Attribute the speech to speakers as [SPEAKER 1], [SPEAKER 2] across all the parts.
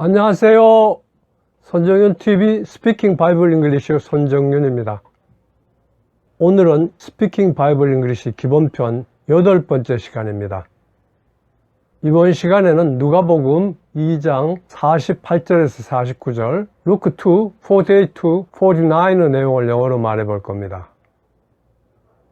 [SPEAKER 1] 안녕하세요. 손정윤TV 스피킹 바이블 잉글리시 손정윤입니다. 오늘은 스피킹 바이블 잉글리시 기본편 8번째 시간입니다. 이번 시간에는 누가복음 2장 48절에서 49절, 루크 2, 48-49의 내용을 영어로 말해 볼 겁니다.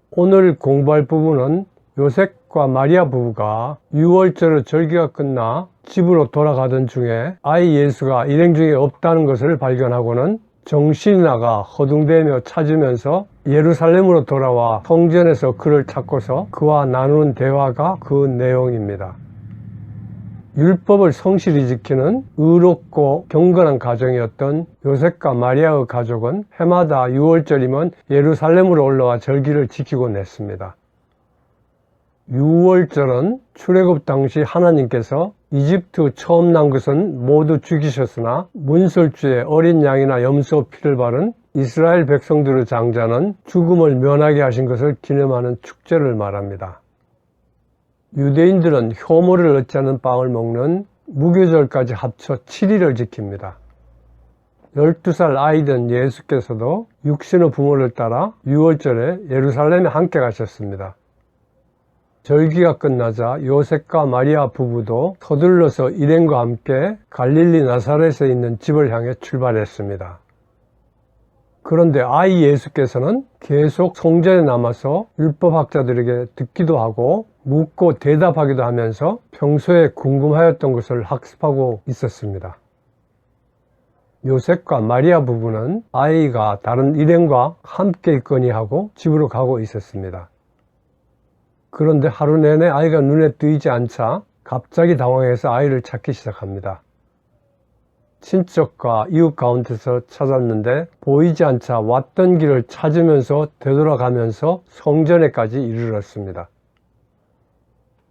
[SPEAKER 1] 오늘 공부할 부분은 요셉과 마리아 부부가 유월절 절기가 끝나 집으로 돌아가던 중에 아이 예수가 일행 중에 없다는 것을 발견하고는 정신이 나가 허둥대며 찾으면서 예루살렘으로 돌아와 성전에서 그를 찾고서 그와 나누는 대화가 그 내용입니다. 율법을 성실히 지키는 의롭고 경건한 가정이었던 요셉과 마리아의 가족은 해마다 유월절이면 예루살렘으로 올라와 절기를 지키고 냈습니다. 유월절은 출애굽 당시 하나님께서 이집트 처음 난 것은 모두 죽이셨으나 문설주에 어린 양이나 염소 피를 바른 이스라엘 백성들의 장자는 죽음을 면하게 하신 것을 기념하는 축제를 말합니다. 유대인들은 효모를 얻지 않은 빵을 먹는 무교절까지 합쳐 7일을 지킵니다. 12살 아이된 예수께서도 육신의 부모를 따라 유월절에 예루살렘에 함께 가셨습니다. 절기가 끝나자 요셉과 마리아 부부도 서둘러서 일행과 함께 갈릴리 나사렛에 있는 집을 향해 출발했습니다. 그런데 아이 예수께서는 계속 성전에 남아서 율법학자들에게 듣기도 하고 묻고 대답하기도 하면서 평소에 궁금하였던 것을 학습하고 있었습니다. 요셉과 마리아 부부는 아이가 다른 일행과 함께 있거니 하고 집으로 가고 있었습니다. 그런데 하루 내내 아이가 눈에 띄지 않자 갑자기 당황해서 아이를 찾기 시작합니다. 친척과 이웃 가운데서 찾았는데 보이지 않자 왔던 길을 찾으면서 되돌아가면서 성전에까지 이르렀습니다.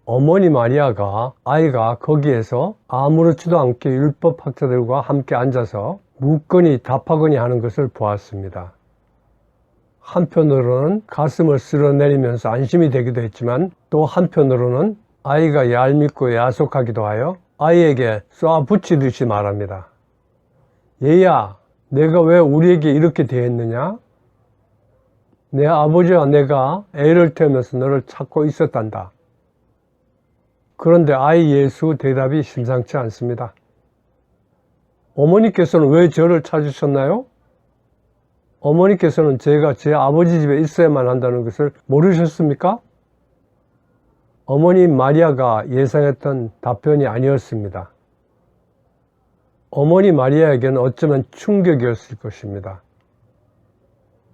[SPEAKER 1] 어머니 마리아가 아이가 거기에서 아무렇지도 않게 율법학자들과 함께 앉아서 묻거니 답하거니 하는 것을 보았습니다. 한편으로는 가슴을 쓸어내리면서 안심이 되기도 했지만 또 한편으로는 아이가 얄밉고 야속하기도 하여 아이에게 쏴 붙이듯이 말합니다. 얘야, 내가 왜 우리에게 이렇게 대했느냐? 내 아버지와 내가 애를 태우면서 너를 찾고 있었단다. 그런데 아이 예수 대답이 심상치 않습니다. 어머니께서는 왜 저를 찾으셨나요? 어머니께서는 제가 제 아버지 집에 있어야만 한다는 것을 모르셨습니까? 어머니 마리아가 예상했던 답변이 아니었습니다. 어머니 마리아에게는 어쩌면 충격이었을 것입니다.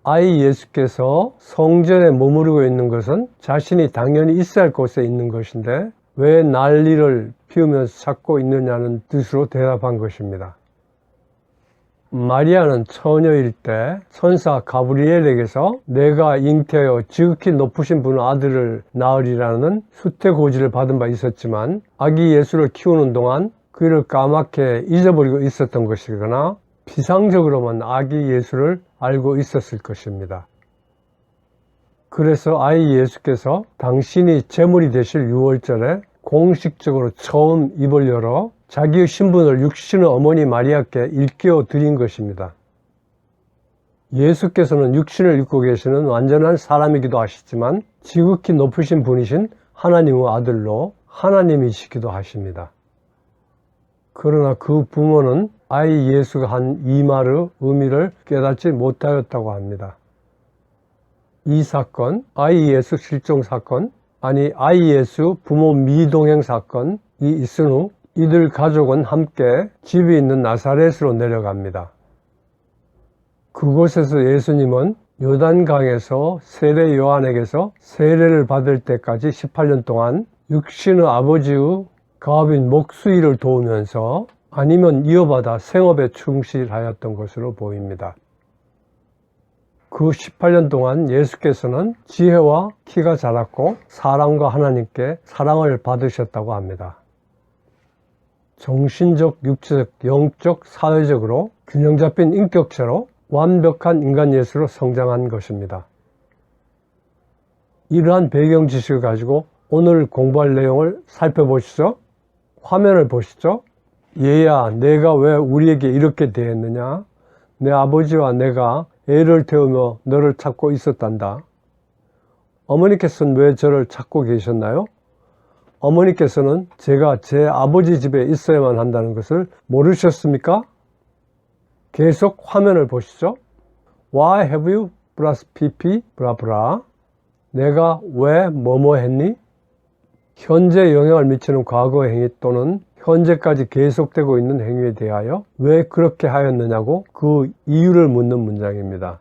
[SPEAKER 1] 아이 예수께서 성전에 머무르고 있는 것은 자신이 당연히 있어야 할 곳에 있는 것인데 왜 난리를 피우면서 찾고 있느냐는 뜻으로 대답한 것입니다. 마리아는 처녀일 때 천사 가브리엘에게서 내가 잉태하여 지극히 높으신 분의 아들을 낳으리라는 수태고지를 받은 바 있었지만 아기 예수를 키우는 동안 그를 까맣게 잊어버리고 있었던 것이거나 피상적으로만 아기 예수를 알고 있었을 것입니다. 그래서 아이 예수께서 당신이 제물이 되실 유월절에 공식적으로 처음 입을 열어 자기의 신분을 육신의 어머니 마리아께 일깨워 드린 것입니다. 예수께서는 육신을 입고 계시는 완전한 사람이기도 하시지만 지극히 높으신 분이신 하나님의 아들로 하나님이시기도 하십니다. 그러나 그 부모는 아이 예수가 한 이 말의 의미를 깨닫지 못하였다고 합니다. 이 사건, 아이 예수 실종 사건, 아니 아이 예수 부모 미동행 사건이 있은 후 이들 가족은 함께 집이 있는 나사렛으로 내려갑니다. 그곳에서 예수님은 요단강에서 세례 요한에게서 세례를 받을 때까지 18년 동안 육신의 아버지의 가업인 목수일을 도우면서 아니면 이어받아 생업에 충실하였던 것으로 보입니다. 그 18년 동안 예수께서는 지혜와 키가 자랐고 사랑과 하나님께 사랑을 받으셨다고 합니다. 정신적, 육체적, 영적, 사회적으로 균형 잡힌 인격체로 완벽한 인간 예수로 성장한 것입니다. 이러한 배경 지식을 가지고 오늘 공부할 내용을 살펴보시죠. 화면을 보시죠. 얘야, 내가 왜 우리에게 이렇게 대했느냐? 내 아버지와 내가 애를 태우며 너를 찾고 있었단다. 어머니께서는 왜 저를 찾고 계셨나요? 어머니께서는 제가 제 아버지 집에 있어야만 한다는 것을 모르셨습니까? 계속 화면을 보시죠. Why have you plus pp 브라브라. 내가 왜 뭐뭐 했니? 현재 영향을 미치는 과거 행위 또는 현재까지 계속되고 있는 행위에 대하여 왜 그렇게 하였느냐고 그 이유를 묻는 문장입니다.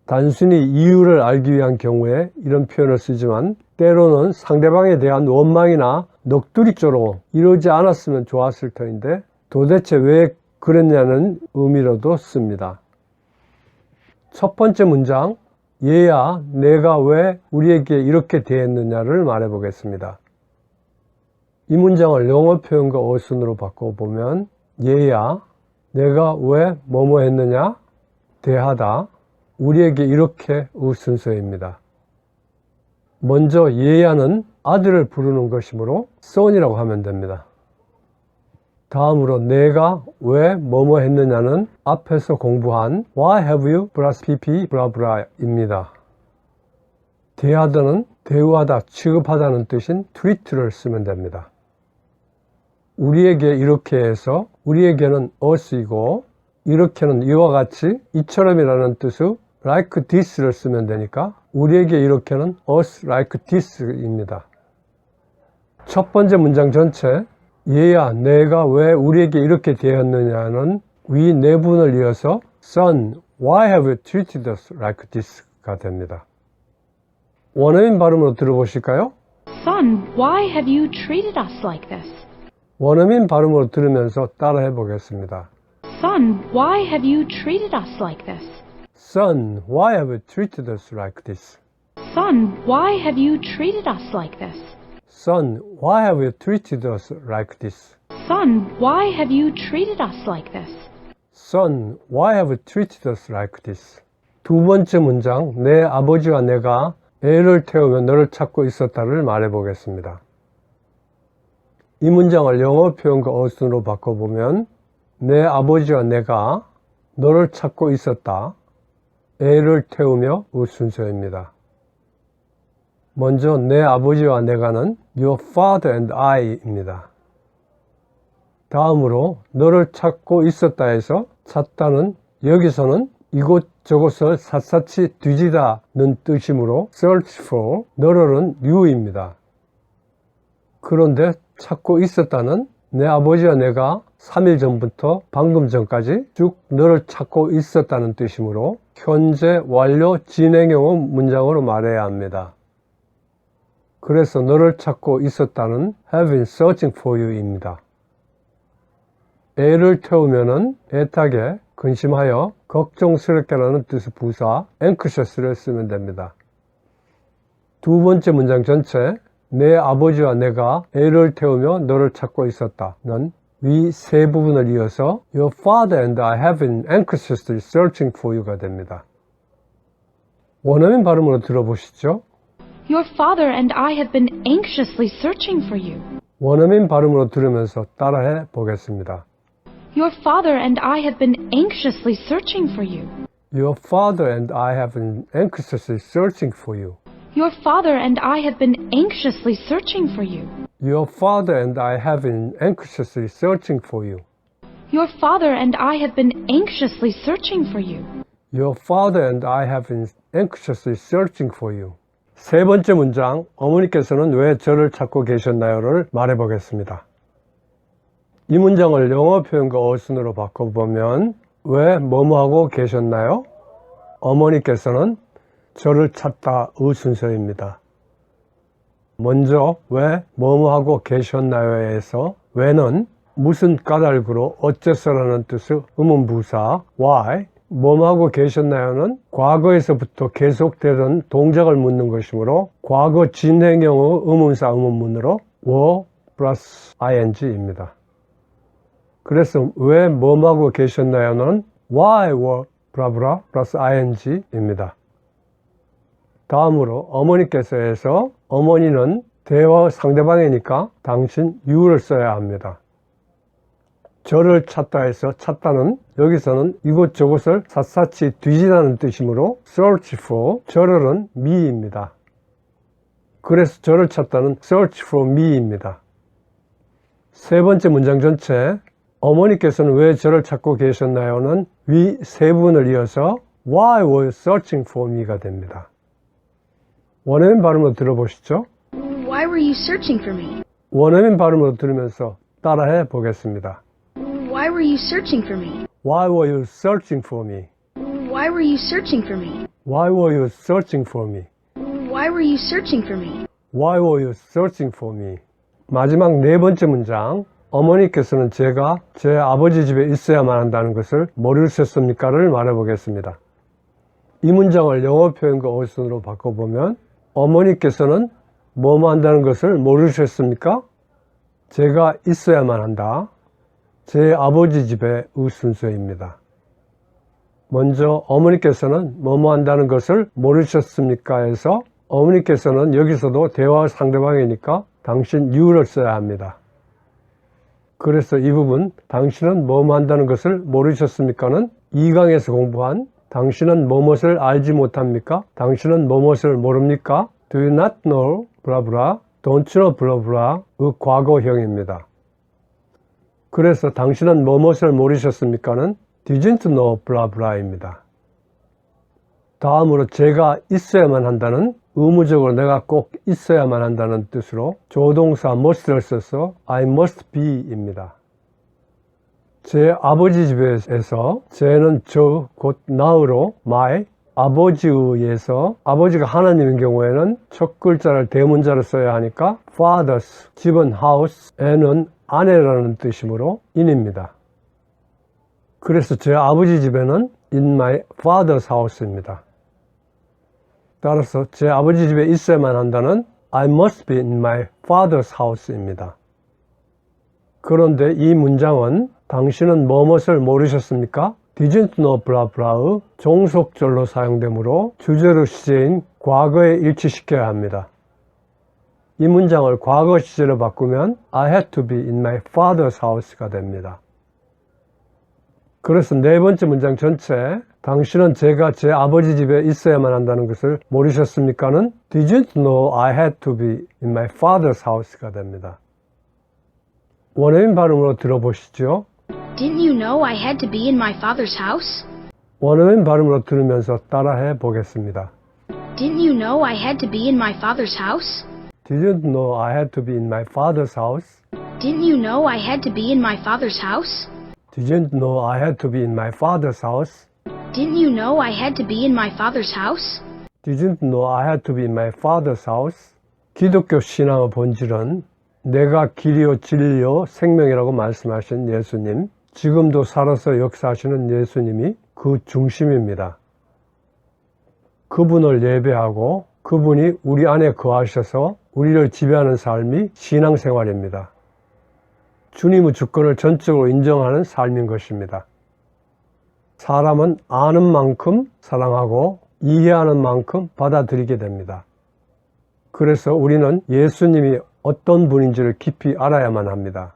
[SPEAKER 1] 단순히 이유를 알기 위한 경우에 이런 표현을 쓰지만 때로는 상대방에 대한 원망이나 넋두리조로 이러지 않았으면 좋았을 터인데 도대체 왜 그랬냐는 의미로도 씁니다. 첫 번째 문장, 얘야 내가 왜 우리에게 이렇게 대했느냐를 말해 보겠습니다. 이 문장을 영어 표현과 어순으로 바꿔보면 얘야 내가 왜 뭐뭐 했느냐 대하다 우리에게 이렇게 순서입니다. 먼저 얘야는 아들을 부르는 것이므로 son이라고 하면 됩니다. 다음으로 내가 왜 뭐뭐 했느냐는 앞에서 공부한 Why have you plus pp 브라브라입니다. 대하다는 대우하다, 취급하다는 뜻인 treat를 쓰면 됩니다. 우리에게 이렇게 해서 우리에게는 us이고 이렇게는 이와 같이 이처럼이라는 뜻의 like this를 쓰면 되니까 우리에게 이렇게는 us like this입니다. 첫 번째 문장 전체 얘야 내가 왜 우리에게 이렇게 대했느냐는 위 내분을 이어서 Son, why have you treated us like this가 됩니다. 원어민 발음으로 들어보실까요?
[SPEAKER 2] Son, why have you treated us like this?
[SPEAKER 1] 원어민 발음으로 들으면서 따라해 보겠습니다.
[SPEAKER 2] Son, why have you treated us like this?
[SPEAKER 1] Son, why have you treated us like this?
[SPEAKER 2] Son, why have you treated us like this?
[SPEAKER 1] Son, why have you treated us like this?
[SPEAKER 2] Son, why have you treated us like this?
[SPEAKER 1] Son, why have you treated us like this? 두 번째 문장, 내 아버지와 내가 애를 태우며 너를 찾고 있었다를 말해 보겠습니다. 이 문장을 영어 표현과 어순으로 바꿔보면 내 아버지와 내가 너를 찾고 있었다. 애를 태우며 순서입니다. 먼저 내 아버지와 내가는 Your father and I입니다. 다음으로 너를 찾고 있었다 해서 찾다는 여기서는 이곳저곳을 샅샅이 뒤지다는 뜻이므로 search for, 너를은 you입니다. 그런데 찾고 있었다는 내 아버지와 내가 3일 전부터 방금 전까지 쭉 너를 찾고 있었다는 뜻이므로 현재 완료 진행형 문장으로 말해야 합니다. 그래서 너를 찾고 있었다는 have been searching for you입니다. 애를 태우면은 애타게, 근심하여, 걱정스럽게라는 뜻의 부사 anxious를 쓰면 됩니다. 두 번째 문장 전체 내 아버지와 내가 애를 태우며 너를 찾고 있었다는 위 세 부분을 이어서 Your father and I have been anxiously searching for you가 됩니다. 원어민 발음으로 들어보시죠.
[SPEAKER 2] Your father and I have been anxiously searching for you.
[SPEAKER 1] 원어민 발음으로 들으면서 따라해 보겠습니다.
[SPEAKER 2] Your father and I have been anxiously searching for you.
[SPEAKER 1] Your father and I have been anxiously searching for you.
[SPEAKER 2] Your father and I have been anxiously searching for you.
[SPEAKER 1] Your father and I have been anxiously searching for you.
[SPEAKER 2] Your father and I have been anxiously searching for you.
[SPEAKER 1] Your father and I have been anxiously searching for you. 세 번째 문장, 어머니께서는 왜 저를 찾고 계셨나요를 말해보겠습니다. 이 문장을 영어 표현과 어순으로 바꿔보면 왜 뭐뭐하고 계셨나요? 어머니께서는 저를 찾다의 순서입니다. 먼저 왜 뭐뭐하고 계셨나요에서 왜는 무슨 까닭으로 어째서라는 뜻의 의문부사 why, 뭐뭐하고 계셨나요는 과거에서부터 계속되던 동작을 묻는 것이므로 과거 진행형의 의문사 의문문으로 were 플러스 ing입니다. 그래서 왜 뭐뭐하고 계셨나요는 why were 브라브라 플러스 ing입니다. 다음으로 어머니께서 해서 어머니는 대화 상대방이니까 당신 you를 써야 합니다. 저를 찾다 해서 찾다는 여기서는 이곳저곳을 샅샅이 뒤지다는 뜻이므로 search for, 저를은 me입니다. 그래서 저를 찾다는 search for me입니다. 세 번째 문장 전체 어머니께서는 왜 저를 찾고 계셨나요는 위 세 부분을 이어서 Why were you searching for me가 됩니다. 원어민 발음으로 들어보시죠.
[SPEAKER 2] Why were you searching for me?
[SPEAKER 1] 원어민 발음으로 들으면서 따라해 보겠습니다.
[SPEAKER 2] Why were you searching for me?
[SPEAKER 1] Why were you searching for me?
[SPEAKER 2] Why were you searching for me?
[SPEAKER 1] Why were you searching for me?
[SPEAKER 2] Why were you searching for me?
[SPEAKER 1] Why were you searching for me? 마지막 네 번째 문장 어머니께서는 제가 제 아버지 집에 있어야만 한다는 것을 모르셨습니까를 말해보겠습니다. 이 문장을 영어 표현과 어순으로 바꿔보면 어머니께서는 뭐뭐 한다는 것을 모르셨습니까? 제가 있어야만 한다. 제 아버지 집의 순서입니다. 먼저 어머니께서는 뭐뭐 한다는 것을 모르셨습니까? 해서 어머니께서는 여기서도 대화 상대방이니까 당신 you를 써야 합니다. 그래서 이 부분 당신은 뭐뭐 한다는 것을 모르셨습니까는 2강에서 공부한 당신은 뭐뭇을 알지 못합니까? 당신은 뭐뭇을 모릅니까? Do you not know? 브라브라 Don't you know? 브라브라 의 과거형입니다. 그래서 당신은 뭐뭇을 모르셨습니까는 Didn't know? 브라브라입니다. 다음으로 제가 있어야만 한다는 의무적으로 내가 꼭 있어야만 한다는 뜻으로 조동사 must를 써서 I must be입니다. 제 아버지 집에서 제는 저 곧 now로 my 아버지에 의해서 아버지가 하나님인 경우에는 첫 글자를 대문자로 써야 하니까 father's 집은 house and은 아내라는 뜻이므로 in입니다. 그래서 제 아버지 집에는 in my father's house입니다. 따라서 제 아버지 집에 있어야만 한다는 I must be in my father's house입니다. 그런데 이 문장은 당신은 뭐뭇을 모르셨습니까? Didn't know 블라블라의 종속절로 사용되므로 주제로 시제인 과거에 일치시켜야 합니다. 이 문장을 과거 시제로 바꾸면 I had to be in my father's house가 됩니다. 그래서 네 번째 문장 전체 당신은 제가 제 아버지 집에 있어야만 한다는 것을 모르셨습니까는 Didn't know I had to be in my father's house가 됩니다. 원어민 발음으로 들어보시죠.
[SPEAKER 2] Didn't you know I had to be in my father's house?
[SPEAKER 1] 원어민 발음으로 들으면서 따라해 보겠습니다.
[SPEAKER 2] Didn't you know I had to be in my father's house?
[SPEAKER 1] Didn't know I had to be in my father's house?
[SPEAKER 2] Didn't you know I had to be in my father's house?
[SPEAKER 1] Didn't know I had to be in my father's house?
[SPEAKER 2] Didn't you know I had to be in my father's house?
[SPEAKER 1] Didn't know I had to be in my father's house? 기독교 신앙의 본질은 내가 길이요 진리요 생명이라고 말씀하신 예수님, 지금도 살아서 역사하시는 예수님이 그 중심입니다. 그분을 예배하고 그분이 우리 안에 거하셔서 우리를 지배하는 삶이 신앙생활입니다. 주님의 주권을 전적으로 인정하는 삶인 것입니다. 사람은 아는 만큼 사랑하고 이해하는 만큼 받아들이게 됩니다. 그래서 우리는 예수님이 어떤 분인지를 깊이 알아야만 합니다.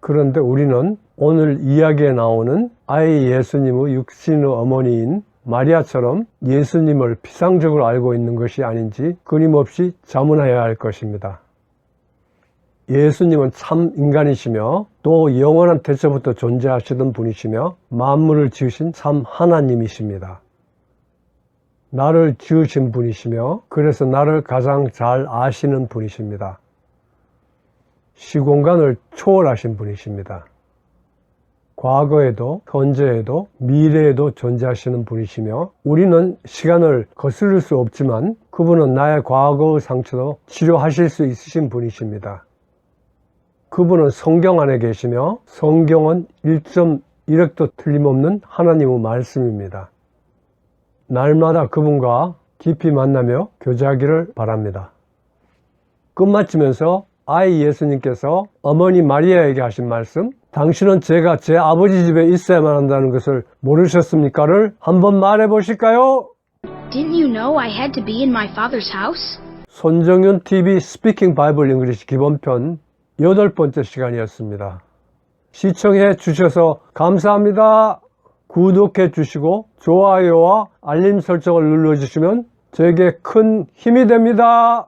[SPEAKER 1] 그런데 우리는 오늘 이야기에 나오는 아이 예수님의 육신의 어머니인 마리아처럼 예수님을 피상적으로 알고 있는 것이 아닌지 끊임없이 자문해야 할 것입니다. 예수님은 참 인간이시며 또 영원한 태초부터 존재하시던 분이시며 만물을 지으신 참 하나님이십니다. 나를 지으신 분이시며 그래서 나를 가장 잘 아시는 분이십니다. 시공간을 초월하신 분이십니다. 과거에도 현재에도 미래에도 존재하시는 분이시며 우리는 시간을 거스를 수 없지만 그분은 나의 과거의 상처도 치료하실 수 있으신 분이십니다. 그분은 성경 안에 계시며 성경은 1.1획도 틀림없는 하나님의 말씀입니다. 날마다 그분과 깊이 만나며 교제하기를 바랍니다. 끝마치면서 아이 예수님께서 어머니 마리아에게 하신 말씀, 당신은 제가 제 아버지 집에 있어야만 한다는 것을 모르셨습니까를 한번 말해 보실까요?
[SPEAKER 2] Didn't you know I had to be in my father's house?
[SPEAKER 1] 손정윤 TV 스피킹 바이블 잉글리시 기본편 8번째 시간이었습니다. 시청해 주셔서 감사합니다. 구독해 주시고 좋아요와 알림 설정을 눌러주시면 저에게 큰 힘이 됩니다.